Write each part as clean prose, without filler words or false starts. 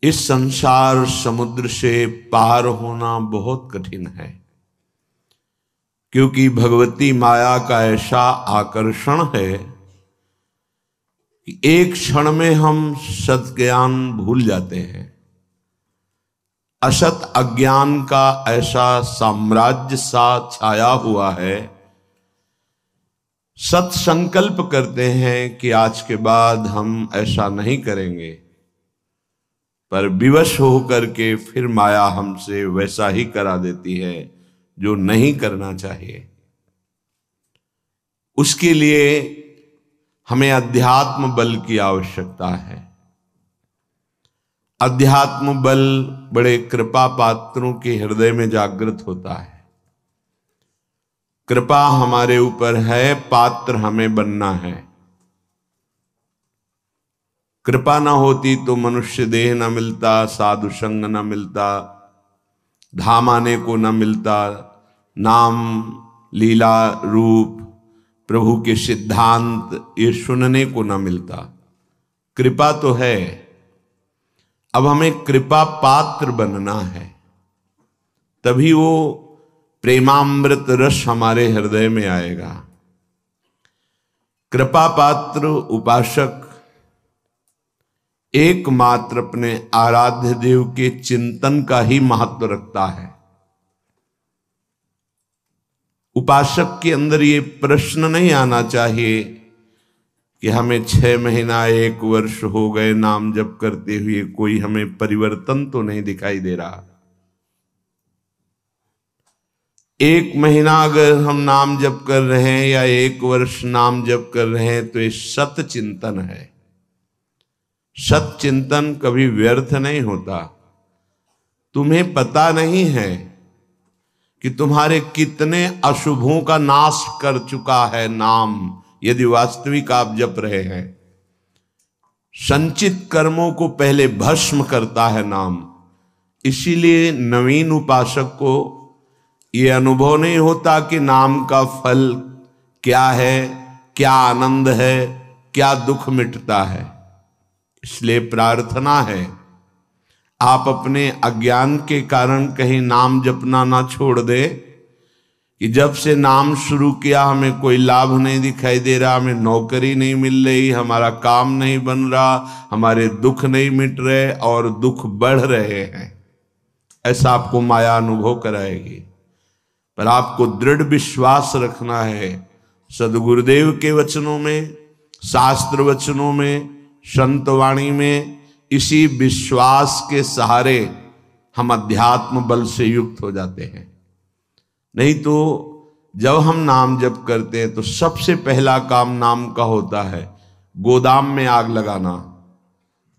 इस संसार समुद्र से पार होना बहुत कठिन है, क्योंकि भगवती माया का ऐसा आकर्षण है कि एक क्षण में हम सत ज्ञान भूल जाते हैं। असत अज्ञान का ऐसा साम्राज्य सा छाया हुआ है, सत संकल्प करते हैं कि आज के बाद हम ऐसा नहीं करेंगे, पर विवश होकर के फिर माया हमसे वैसा ही करा देती है जो नहीं करना चाहिए। उसके लिए हमें अध्यात्म बल की आवश्यकता है। अध्यात्म बल बड़े कृपा पात्रों के हृदय में जागृत होता है। कृपा हमारे ऊपर है, पात्र हमें बनना है। कृपा ना होती तो मनुष्य देह न मिलता, साधु संग न मिलता, धाम आने को न मिलता, नाम लीला रूप प्रभु के सिद्धांत ये सुनने को न मिलता। कृपा तो है, अब हमें कृपा पात्र बनना है, तभी वो प्रेमामृत रस हमारे हृदय में आएगा। कृपा पात्र उपासक एकमात्र अपने आराध्य देव के चिंतन का ही महत्व रखता है। उपासक के अंदर ये प्रश्न नहीं आना चाहिए कि हमें 6 महीना 1 वर्ष हो गए नाम जप करते हुए, कोई हमें परिवर्तन तो नहीं दिखाई दे रहा। 1 महीना अगर हम नाम जप कर रहे हैं या 1 वर्ष नाम जप कर रहे हैं तो ये सत चिंतन है। सत चिंतन कभी व्यर्थ नहीं होता। तुम्हें पता नहीं है कि तुम्हारे कितने अशुभों का नाश कर चुका है नाम, यदि वास्तविक आप जप रहे हैं। संचित कर्मों को पहले भस्म करता है नाम। इसीलिए नवीन उपासक को यह अनुभव नहीं होता कि नाम का फल क्या है, क्या आनंद है, क्या दुख मिटता है। इसलिए प्रार्थना है आप अपने अज्ञान के कारण कहीं नाम जपना ना छोड़ दे कि जब से नाम शुरू किया हमें कोई लाभ नहीं दिखाई दे रहा, हमें नौकरी नहीं मिल रही, हमारा काम नहीं बन रहा, हमारे दुख नहीं मिट रहे और दुख बढ़ रहे हैं। ऐसा आपको माया अनुभव कराएगी। पर आपको दृढ़ विश्वास रखना है सदगुरुदेव के वचनों में, शास्त्र वचनों में, संत वाणी में। इसी विश्वास के सहारे हम अध्यात्म बल से युक्त हो जाते हैं। नहीं तो जब हम नाम जप करते हैं तो सबसे पहला काम नाम का होता है गोदाम में आग लगाना।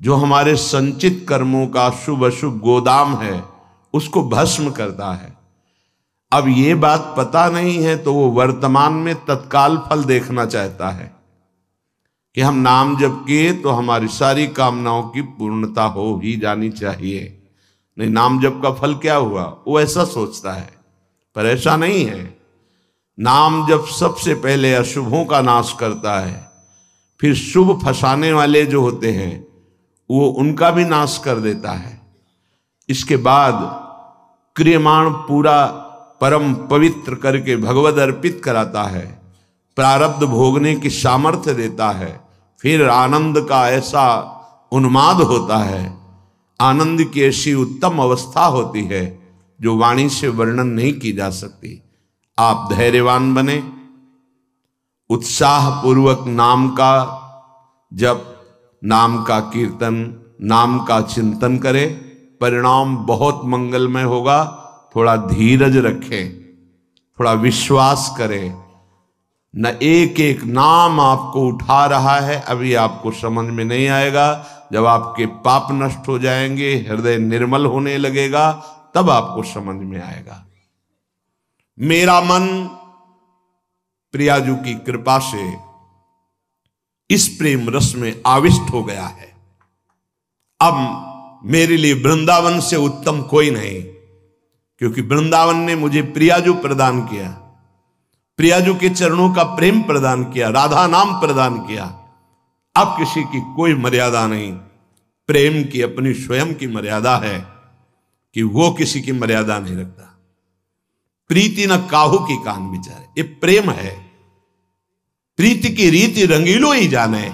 जो हमारे संचित कर्मों का शुभ अशुभ गोदाम है उसको भस्म करता है। अब ये बात पता नहीं है तो वो वर्तमान में तत्काल फल देखना चाहता है कि हम नाम जप किए तो हमारी सारी कामनाओं की पूर्णता हो ही जानी चाहिए। नहीं, नाम जप का फल क्या हुआ, वो ऐसा सोचता है, पर ऐसा नहीं है। नाम जप सबसे पहले अशुभों का नाश करता है, फिर शुभ फंसाने वाले जो होते हैं वो उनका भी नाश कर देता है। इसके बाद क्रियमाण पूरा परम पवित्र करके भगवद अर्पित कराता है, प्रारब्ध भोगने की सामर्थ्य देता है। फिर आनंद का ऐसा उन्माद होता है, आनंद की ऐसी उत्तम अवस्था होती है जो वाणी से वर्णन नहीं की जा सकती। आप धैर्यवान बने, उत्साह पूर्वक नाम का जप, नाम का कीर्तन, नाम का चिंतन करें, परिणाम बहुत मंगलमय होगा। थोड़ा धीरज रखें, थोड़ा विश्वास करें। न एक एक नाम आपको उठा रहा है, अभी आपको समझ में नहीं आएगा। जब आपके पाप नष्ट हो जाएंगे, हृदय निर्मल होने लगेगा, तब आपको समझ में आएगा। मेरा मन प्रियाजू की कृपा से इस प्रेम रस में आविष्ट हो गया है। अब मेरे लिए वृंदावन से उत्तम कोई नहीं, क्योंकि वृंदावन ने मुझे प्रियाजू प्रदान किया, प्रियाजू के चरणों का प्रेम प्रदान किया, राधा नाम प्रदान किया। अब किसी की कोई मर्यादा नहीं। प्रेम की अपनी स्वयं की मर्यादा है कि वो किसी की मर्यादा नहीं रखता। प्रीति न काहू की कान विचारे, ये प्रेम है। प्रीति की रीति रंगीलो ही जाने।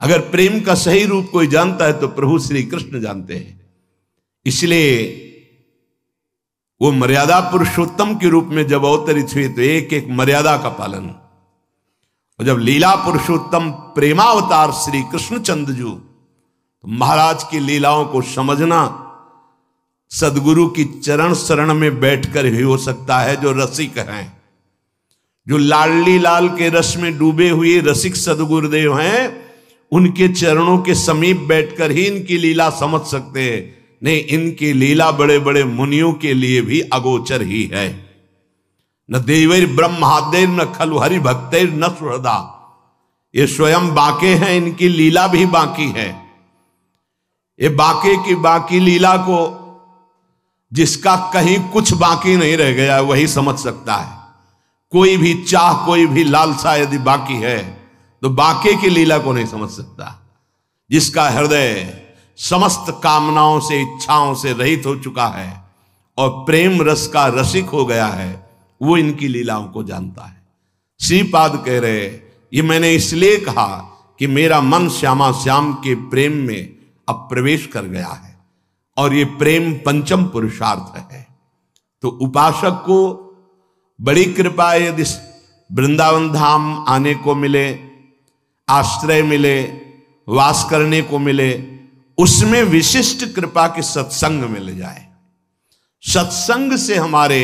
अगर प्रेम का सही रूप कोई जानता है तो प्रभु श्री कृष्ण जानते हैं। इसलिए वो मर्यादा पुरुषोत्तम के रूप में जब अवतरित हुए तो एक एक मर्यादा का पालन। और जब लीला पुरुषोत्तम प्रेमावतार श्री कृष्णचंद्र जी, तो महाराज की लीलाओं को समझना सदगुरु की चरण शरण में बैठकर ही हो सकता है। जो रसिक हैं, जो लाडली लाल के रस में डूबे हुए रसिक सदगुरुदेव हैं, उनके चरणों के समीप बैठकर ही इनकी लीला समझ सकते हैं। नहीं, इनकी लीला बड़े बड़े मुनियों के लिए भी अगोचर ही है। न देवैर ब्रह्मादेर न खलु हरि भक्तेर न सुहृदा, ये स्वयं बाके हैं, इनकी लीला भी बाकी है। ये बाके की बाकी लीला को जिसका कहीं कुछ बाकी नहीं रह गया वही समझ सकता है। कोई भी चाह, कोई भी लालसा यदि बाकी है तो बाके की लीला को नहीं समझ सकता। जिसका हृदय समस्त कामनाओं से, इच्छाओं से रहित हो चुका है और प्रेम रस का रसिक हो गया है, वो इनकी लीलाओं को जानता है। श्रीपाद कह रहे, ये मैंने इसलिए कहा कि मेरा मन श्यामा श्याम के प्रेम में अब प्रवेश कर गया है और ये प्रेम पंचम पुरुषार्थ है। तो उपासक को बड़ी कृपा यदि वृंदावन धाम आने को मिले, आश्रय मिले, वास करने को मिले, उसमें विशिष्ट कृपा के सत्संग मिल जाए। सत्संग से हमारे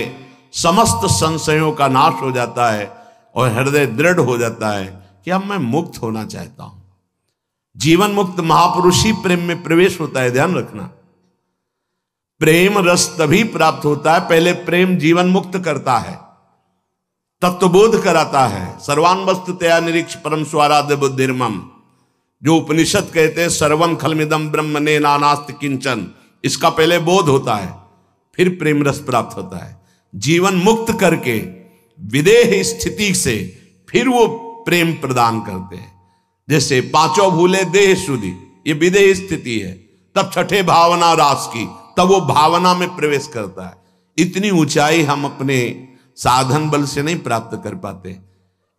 समस्त संशयों का नाश हो जाता है और हृदय दृढ़ हो जाता है कि अब मैं मुक्त होना चाहता हूं। जीवन मुक्त महापुरुष ही प्रेम में प्रवेश होता है, ध्यान रखना। प्रेम रस तभी प्राप्त होता है, पहले प्रेम जीवन मुक्त करता है, तत्वबोध कराता है। सर्वान वस्तु तया निरीक्ष परम स्वाराध्य बुद्धिर्मम, जो उपनिषद कहते हैं सर्वम खलमिदम ब्रह्म ने नानास्ति किंचन, इसका पहले बोध होता है, फिर प्रेम रस प्राप्त होता है। जीवन मुक्त करके विदेह स्थिति से फिर वो प्रेम प्रदान करते हैं। जैसे पांचों भूले देह शुद्धि, ये विदेह स्थिति है। तब छठे भावना रास की, तब वो भावना में प्रवेश करता है। इतनी ऊंचाई हम अपने साधन बल से नहीं प्राप्त कर पाते,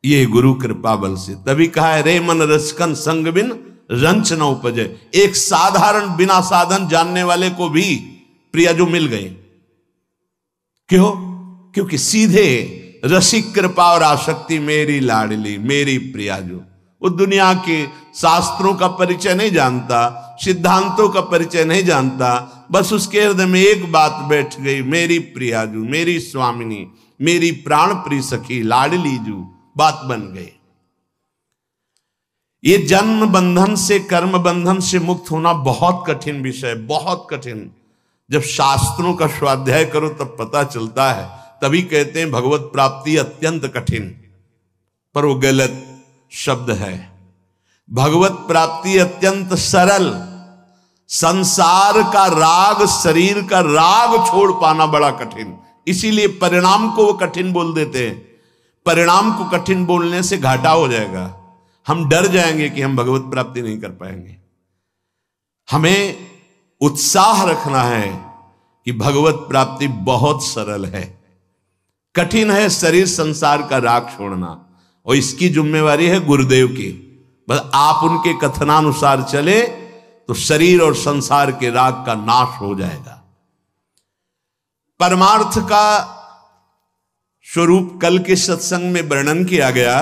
ये गुरु कृपा बल से। तभी कहा है रे मन रसकन संग बिन रंच न उपजे। एक साधारण बिना साधन जानने वाले को भी प्रिया जो मिल गए। क्यों? क्योंकि सीधे रसिक कृपा और आसक्ति मेरी लाडली मेरी प्रिया जो, वो दुनिया के शास्त्रों का परिचय नहीं जानता, सिद्धांतों का परिचय नहीं जानता, बस उसके हृदय में एक बात बैठ गई, मेरी प्रिया जू, मेरी स्वामिनी, मेरी प्राण प्रिय सखी लाडली जू, बात बन गई। ये जन्म बंधन से, कर्म बंधन से मुक्त होना बहुत कठिन विषय, बहुत कठिन। जब शास्त्रों का स्वाध्याय करो तब पता चलता है। तभी कहते हैं भगवत प्राप्ति अत्यंत कठिन, पर वो गलत शब्द है। भगवत प्राप्ति अत्यंत सरल। संसार का राग, शरीर का राग छोड़ पाना बड़ा कठिन। इसीलिए परिणाम को वो कठिन बोल देते हैं। परिणाम को कठिन बोलने से घाटा हो जाएगा, हम डर जाएंगे कि हम भगवत प्राप्ति नहीं कर पाएंगे। हमें उत्साह रखना है कि भगवत प्राप्ति बहुत सरल है। कठिन है शरीर संसार का राग छोड़ना, और इसकी जिम्मेवारी है गुरुदेव की। बस आप उनके कथनानुसार चले तो शरीर और संसार के राग का नाश हो जाएगा। परमार्थ का स्वरूप कल के सत्संग में वर्णन किया गया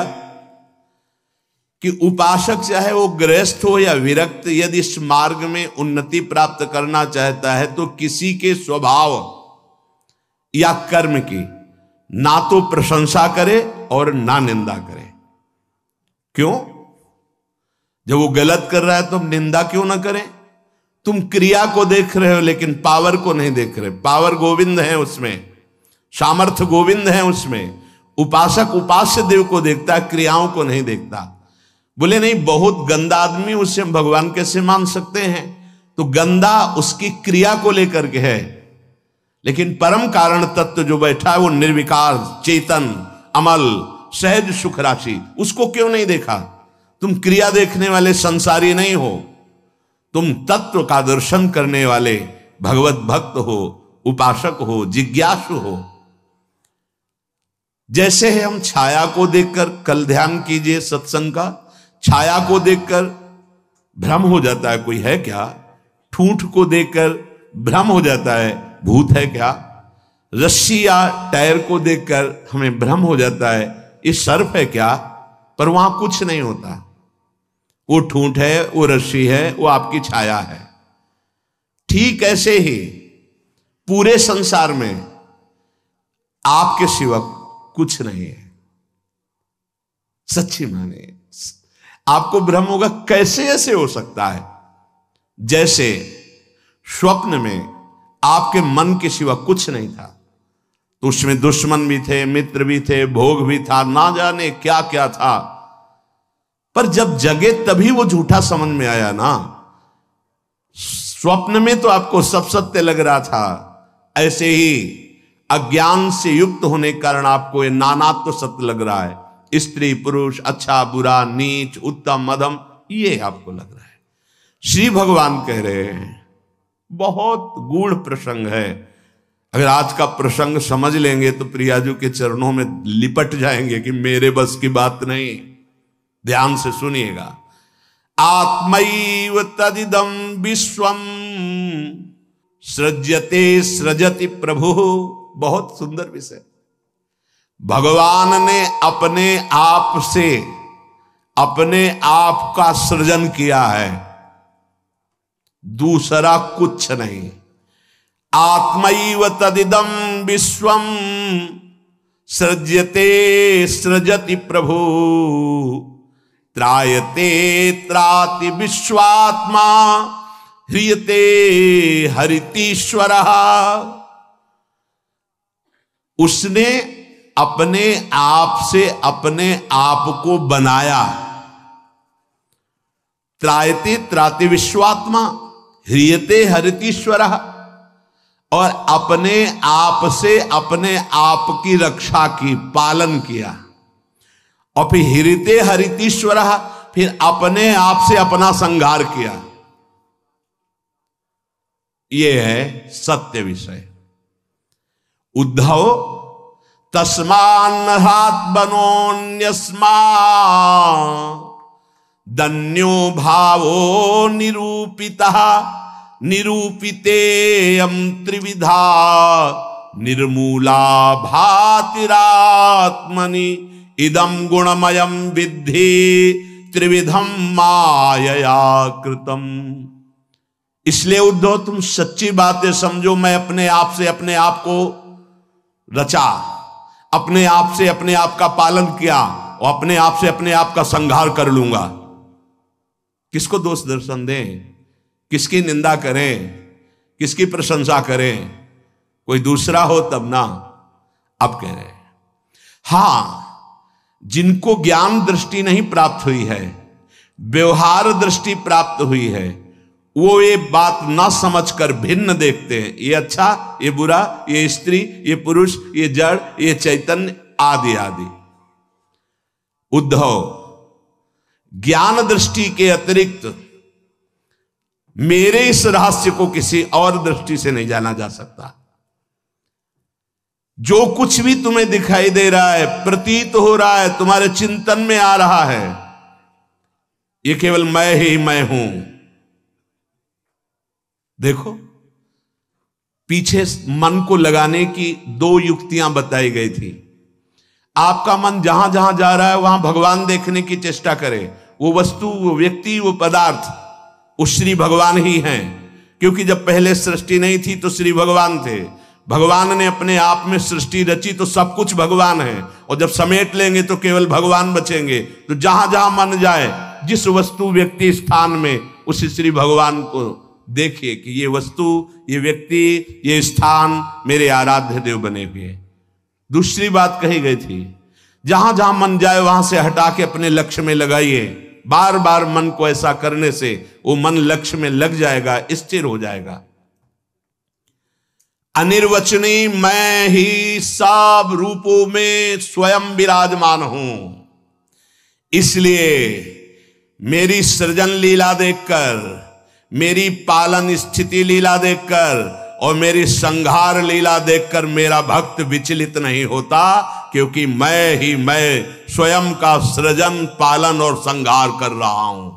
कि उपासक चाहे वो गृहस्थ हो या विरक्त, यदि इस मार्ग में उन्नति प्राप्त करना चाहता है तो किसी के स्वभाव या कर्म की ना तो प्रशंसा करे और ना निंदा करे। क्यों? जब वो गलत कर रहा है तो हम निंदा क्यों ना करें? तुम क्रिया को देख रहे हो लेकिन पावर को नहीं देख रहे। पावर गोविंद है उसमें, सामर्थ्य गोविंद है उसमें। उपासक उपास्य देव को देखता है, क्रियाओं को नहीं देखता। बोले नहीं, बहुत गंदा आदमी, उससे हम भगवान कैसे मान सकते हैं? तो गंदा उसकी क्रिया को लेकर के है, लेकिन परम कारण तत्व जो बैठा है वो निर्विकार, चेतन, अमल, सहज सुख राशि, उसको क्यों नहीं देखा? तुम क्रिया देखने वाले संसारी नहीं हो, तुम तत्व का दर्शन करने वाले भगवत भक्त हो, उपासक हो, जिज्ञासु हो। जैसे है हम छाया को देखकर, कल ध्यान कीजिए सत्संग का, छाया को देखकर भ्रम हो जाता है कोई है क्या, ठूंठ को देखकर भ्रम हो जाता है भूत है क्या, रस्सी या टायर को देखकर हमें भ्रम हो जाता है ये सर्प है क्या, पर वहां कुछ नहीं होता। वो ठूंठ है, वो रस्सी है, वो आपकी छाया है। ठीक ऐसे ही पूरे संसार में आपके सिवा कुछ नहीं है। सच्ची माने आपको भ्रम होगा, कैसे ऐसे हो सकता है? जैसे स्वप्न में आपके मन के सिवा कुछ नहीं था, तो उसमें दुश्मन भी थे, मित्र भी थे, भोग भी था, ना जाने क्या क्या था, पर जब जगे तभी वो झूठा समझ में आया ना। स्वप्न में तो आपको सब सत्य लग रहा था, ऐसे ही अज्ञान से युक्त होने के कारण आपको ये नानात्व तो सत्य लग रहा है। स्त्री पुरुष, अच्छा बुरा, नीच उत्तम मध्यम, ये आपको लग रहा है। श्री भगवान कह रहे हैं, बहुत गूढ़ प्रसंग है। अगर आज का प्रसंग समझ लेंगे तो प्रियाजू के चरणों में लिपट जाएंगे कि मेरे बस की बात नहीं। ध्यान से सुनिएगा। आत्मैव तदिदं विश्वम सृज्यते सृजति प्रभु। बहुत सुंदर विषय। भगवान ने अपने आप से अपने आप का सृजन किया है, दूसरा कुछ नहीं। आत्मैव तदिदं विश्वम सृज्यते सृजति प्रभु त्रायते त्राति विश्वात्मा ह्रियते हरितीश्वरः। उसने अपने आप से अपने आप को बनाया। त्रायते त्राति विश्वात्मा ह्रियते हरितीश्वरः, और अपने आप से अपने आप की रक्षा की, पालन किया। और फिर ह्रियते हरितीश्वरः, फिर अपने आप से अपना संहार किया। यह है सत्य विषय। उद्धव तस्मान्नहात् बनोन्यस्मा दन्यो भावो निरूपितः निरूपितेयं त्रिविधा निर्मूला भातिरात्मनि इदं गुणमयं विद्धि त्रिविधं मायया कृतम्। इसलिए उद्धव तुम सच्ची बातें समझो। मैं अपने आप से अपने आप को रचा, अपने आप से अपने आप का पालन किया, और अपने आप से अपने आप का संहार कर लूंगा। किसको दोष दर्शन दें, किसकी निंदा करें, किसकी प्रशंसा करें? कोई दूसरा हो तब ना। अब कह रहे हैं हां, जिनको ज्ञान दृष्टि नहीं प्राप्त हुई है, व्यवहार दृष्टि प्राप्त हुई है, वो ये बात ना समझकर भिन्न देखते हैं। ये अच्छा, ये बुरा, ये स्त्री, ये पुरुष, ये जड़, ये चैतन्य, आदि आदि। उद्धव, ज्ञान दृष्टि के अतिरिक्त मेरे इस रहस्य को किसी और दृष्टि से नहीं जाना जा सकता। जो कुछ भी तुम्हें दिखाई दे रहा है, प्रतीत हो रहा है, तुम्हारे चिंतन में आ रहा है, ये केवल मैं ही मैं हूं। देखो, पीछे मन को लगाने की दो युक्तियां बताई गई थी। आपका मन जहां जहां जा रहा है वहां भगवान देखने की चेष्टा करे। वो वस्तु, वो व्यक्ति, वो पदार्थ, वो श्री भगवान ही हैं। क्योंकि जब पहले सृष्टि नहीं थी तो श्री भगवान थे। भगवान ने अपने आप में सृष्टि रची तो सब कुछ भगवान है, और जब समेट लेंगे तो केवल भगवान बचेंगे। तो जहां जहां मन जाए, जिस वस्तु व्यक्ति स्थान में, उस श्री भगवान को देखिए कि ये वस्तु, ये व्यक्ति, ये स्थान मेरे आराध्य देव बने हुए हैं। दूसरी बात कही गई थी, जहां जहां मन जाए वहां से हटा के अपने लक्ष्य में लगाइए। बार बार मन को ऐसा करने से वो मन लक्ष्य में लग जाएगा, स्थिर हो जाएगा। अनिर्वचनीय मैं ही सब रूपों में स्वयं विराजमान हूं। इसलिए मेरी सृजन लीला देखकर, मेरी पालन स्थिति लीला देखकर और मेरी संहार लीला देखकर मेरा भक्त विचलित नहीं होता, क्योंकि मैं स्वयं का सृजन, पालन और संहार कर रहा हूं।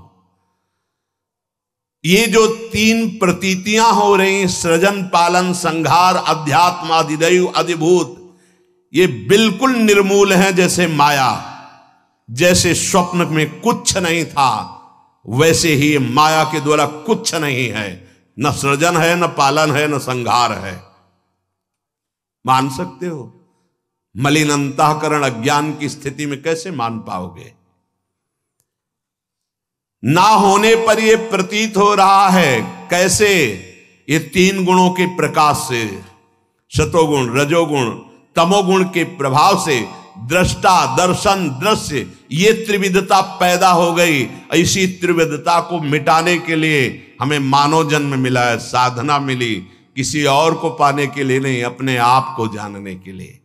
ये जो तीन प्रतीतियां हो रही, सृजन, पालन, संहार, अध्यात्म, अधिदैव, अधिभूत, ये बिल्कुल निर्मूल हैं। जैसे माया, जैसे स्वप्न में कुछ नहीं था, वैसे ही माया के द्वारा कुछ नहीं है। न सृजन है, न पालन है, न संहार है। मान सकते हो? मलिन अंतःकरण अज्ञान की स्थिति में कैसे मान पाओगे? ना होने पर यह प्रतीत हो रहा है। कैसे? ये तीन गुणों के प्रकाश से, सतोगुण, रजोगुण, तमोगुण के प्रभाव से दृष्टा, दर्शन, दृश्य, ये त्रिविधता पैदा हो गई। ऐसी त्रिविधता को मिटाने के लिए हमें मानव जन्म मिला है, साधना मिली, किसी और को पाने के लिए नहीं, अपने आप को जानने के लिए।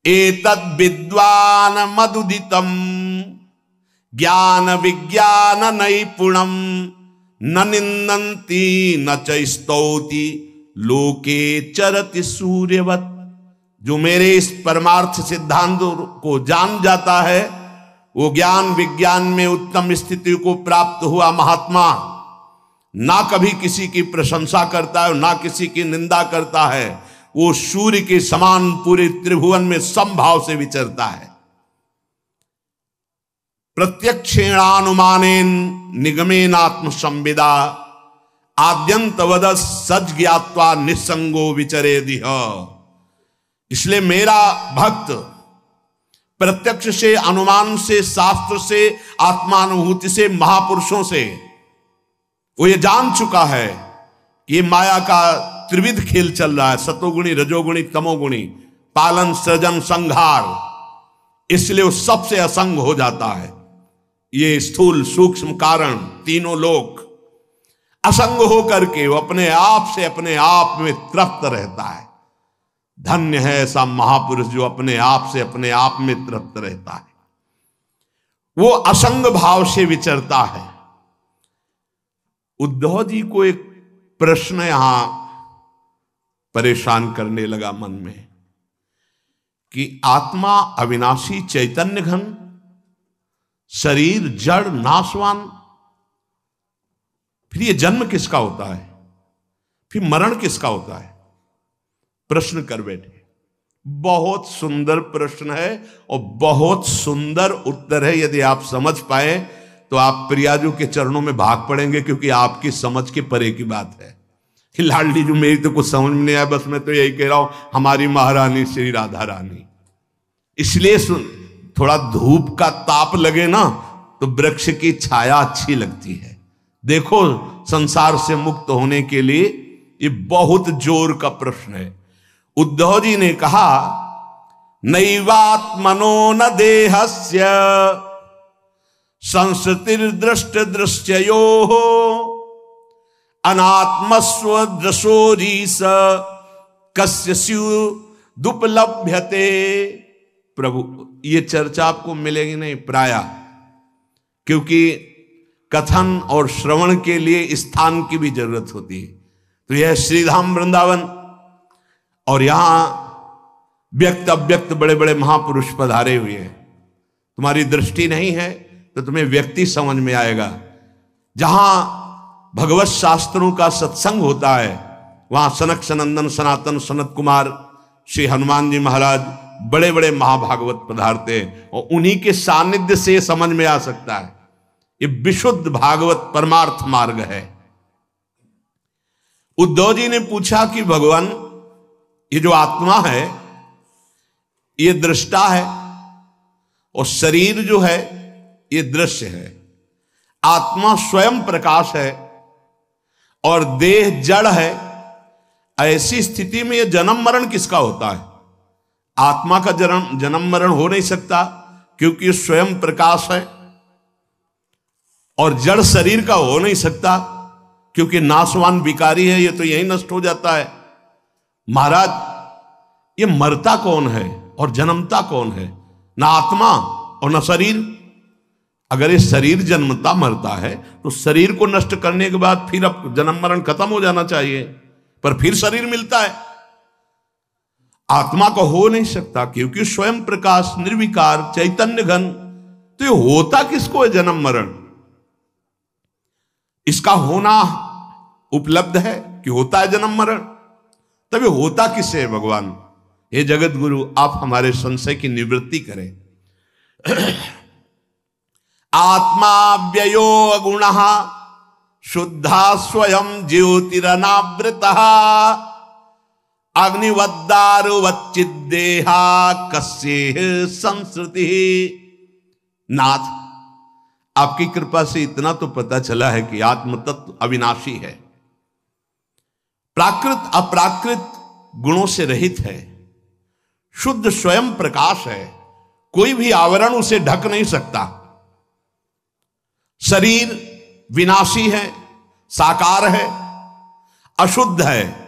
एतद् विद्वान मदुदितम ज्ञान विज्ञान नैपुणम न निन्दन्ति न च स्तौति लोके चरति सूर्यवत्। जो मेरे इस परमार्थ सिद्धांत को जान जाता है, वो ज्ञान विज्ञान में उत्तम स्थिति को प्राप्त हुआ महात्मा ना कभी किसी की प्रशंसा करता है, ना किसी की निंदा करता है। वो सूर्य के समान पूरे त्रिभुवन में समभाव से विचरता है। प्रत्यक्षेणानुमानेन निगमेन आत्म संविदा आद्यंतवद सज ज्ञात्वा निसंगो विचरेदिह। इसलिए मेरा भक्त प्रत्यक्ष से, अनुमान से, शास्त्र से, आत्मानुभूति से, महापुरुषों से वो ये जान चुका है कि ये माया का त्रिविध खेल चल रहा है, सतोगुणी, रजोगुणी, तमोगुणी, पालन, सृजन, संहार। इसलिए वो सबसे असंग हो जाता है। ये स्थूल, सूक्ष्म, कारण, तीनों लोक असंग होकर के वो अपने आप से अपने आप में तृप्त रहता है। धन्य है ऐसा महापुरुष जो अपने आप से अपने आप में तृप्त रहता है। वो असंग भाव से विचरता है। उद्धव जी को एक प्रश्न यहां परेशान करने लगा मन में कि आत्मा अविनाशी चैतन्य घन, शरीर जड़ नाशवान, फिर ये जन्म किसका होता है, फिर मरण किसका होता है? प्रश्न कर बैठे। बहुत सुंदर प्रश्न है और बहुत सुंदर उत्तर है। यदि आप समझ पाए तो आप प्रियाजू के चरणों में भाग पड़ेंगे, क्योंकि आपकी समझ के परे की बात है। लाडली जो मेरी तो कुछ समझ में नहीं आया, बस मैं तो यही कह रहा हूं, हमारी महारानी श्री राधा रानी। इसलिए थोड़ा धूप का ताप लगे ना तो वृक्ष की छाया अच्छी लगती है। देखो, संसार से मुक्त होने के लिए ये बहुत जोर का प्रश्न है। उद्धव जी ने कहा, नैवात्मनो न देहस्य संस्कृतिर्दृष्ट दृश्ययोः अनात्मस्व दृशोरीस कस्य स्युदुपलभ्यते। प्रभु, ये चर्चा आपको मिलेगी नहीं प्रायः, क्योंकि कथन और श्रवण के लिए स्थान की भी जरूरत होती है। तो यह श्रीधाम वृंदावन और यहां व्यक्त अव्यक्त बड़े बड़े महापुरुष पधारे हुए हैं। तुम्हारी दृष्टि नहीं है तो तुम्हें व्यक्ति समझ में आएगा। जहां भगवत शास्त्रों का सत्संग होता है, वहां सनक सनंदन सनातन सनत कुमार श्री हनुमान जी महाराज बड़े बड़े महाभागवत पधारते हैं, और उन्हीं के सानिध्य से समझ में आ सकता है। ये विशुद्ध भागवत परमार्थ मार्ग है। उद्धव जी ने पूछा कि भगवान, ये जो आत्मा है ये दृष्टा है, और शरीर जो है ये दृश्य है। आत्मा स्वयं प्रकाश है और देह जड़ है। ऐसी स्थिति में ये जन्म मरण किसका होता है? आत्मा का जन्म मरण हो नहीं सकता, क्योंकि ये स्वयं प्रकाश है। और जड़ शरीर का हो नहीं सकता, क्योंकि नाशवान विकारी है, ये तो यही नष्ट हो जाता है। महाराज, ये मरता कौन है और जन्मता कौन है? ना आत्मा और ना शरीर। अगर ये शरीर जन्मता मरता है तो शरीर को नष्ट करने के बाद फिर अब जन्म मरण खत्म हो जाना चाहिए, पर फिर शरीर मिलता है। आत्मा को हो नहीं सकता, क्योंकि स्वयं प्रकाश, निर्विकार, चैतन्य घन। तो ये होता किसको है जन्म मरण? इसका होना उपलब्ध है कि होता है जन्म मरण, तब ये होता किससे है भगवान? हे जगत गुरु, आप हमारे संशय की निवृत्ति करें। आत्मा व्ययो गुणः शुद्धा स्वयं ज्योतिरनावृतः अग्निवद्दारुवच्चिद्देहा कस्येह संसृति। नाथ, आपकी कृपा से इतना तो पता चला है कि आत्म तत्व अविनाशी है, प्राकृत अप्राकृत गुणों से रहित है, शुद्ध स्वयं प्रकाश है, कोई भी आवरण उसे ढक नहीं सकता। शरीर विनाशी है, साकार है, अशुद्ध है,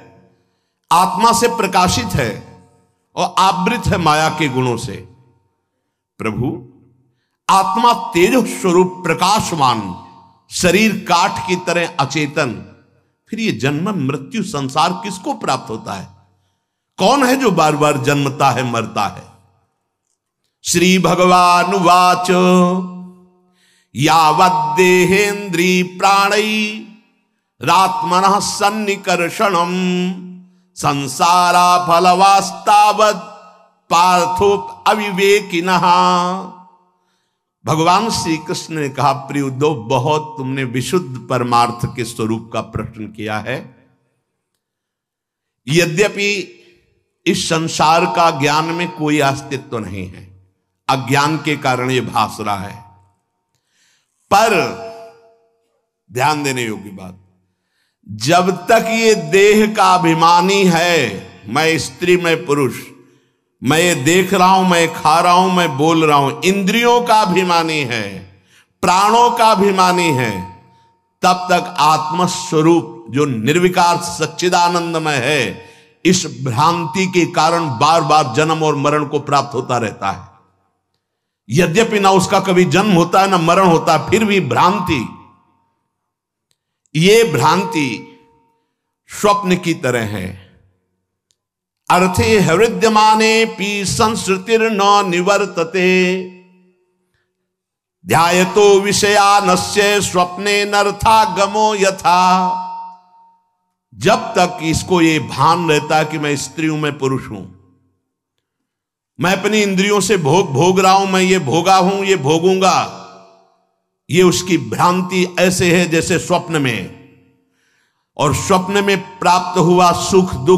आत्मा से प्रकाशित है और आवृत है माया के गुणों से। प्रभु, आत्मा तेज स्वरूप प्रकाशमान, शरीर काठ की तरह अचेतन, फिर ये जन्म मृत्यु संसार किसको प्राप्त होता है? कौन है जो बार बार जन्मता है मरता है? श्री भगवान वाच यावद्देहेन्द्री प्राणै रात्मनः सन्निकर्षणम् संसारा फलवास्तावद पार्थोप अविवेकिनः। भगवान श्री कृष्ण ने कहा, प्रिय उद्धव, बहुत तुमने विशुद्ध परमार्थ के स्वरूप का प्रश्न किया है। यद्यपि इस संसार का ज्ञान में कोई अस्तित्व नहीं है, अज्ञान के कारण यह भास रहा है, पर ध्यान देने योग्य बात, जब तक ये देह का अभिमानी है, मैं स्त्री मैं पुरुष, मैं ये देख रहा हूं, मैं खा रहा हूं, मैं बोल रहा हूं, इंद्रियों का अभिमानी है, प्राणों का अभिमानी है, तब तक आत्मस्वरूप जो निर्विकार सच्चिदानंदमय है, इस भ्रांति के कारण बार बार जन्म और मरण को प्राप्त होता रहता है। यद्यपि ना उसका कभी जन्म होता है ना मरण होता है, फिर भी भ्रांति, ये भ्रांति स्वप्न की तरह है। अर्थे हृद्यमाने पी संस्कृतिर न निवर्तते ध्यायतो विषयानस्य स्वप्ने नर्थागमो यथा। जब तक इसको ये भान रहता है कि मैं स्त्री हूं, मैं पुरुष हूं, मैं अपनी इंद्रियों से भोग रहा हूं, मैं ये भोगा हूं, ये भोगूंगा, ये उसकी भ्रांति ऐसे है जैसे स्वप्न में, और स्वप्न में प्राप्त हुआ सुख दुख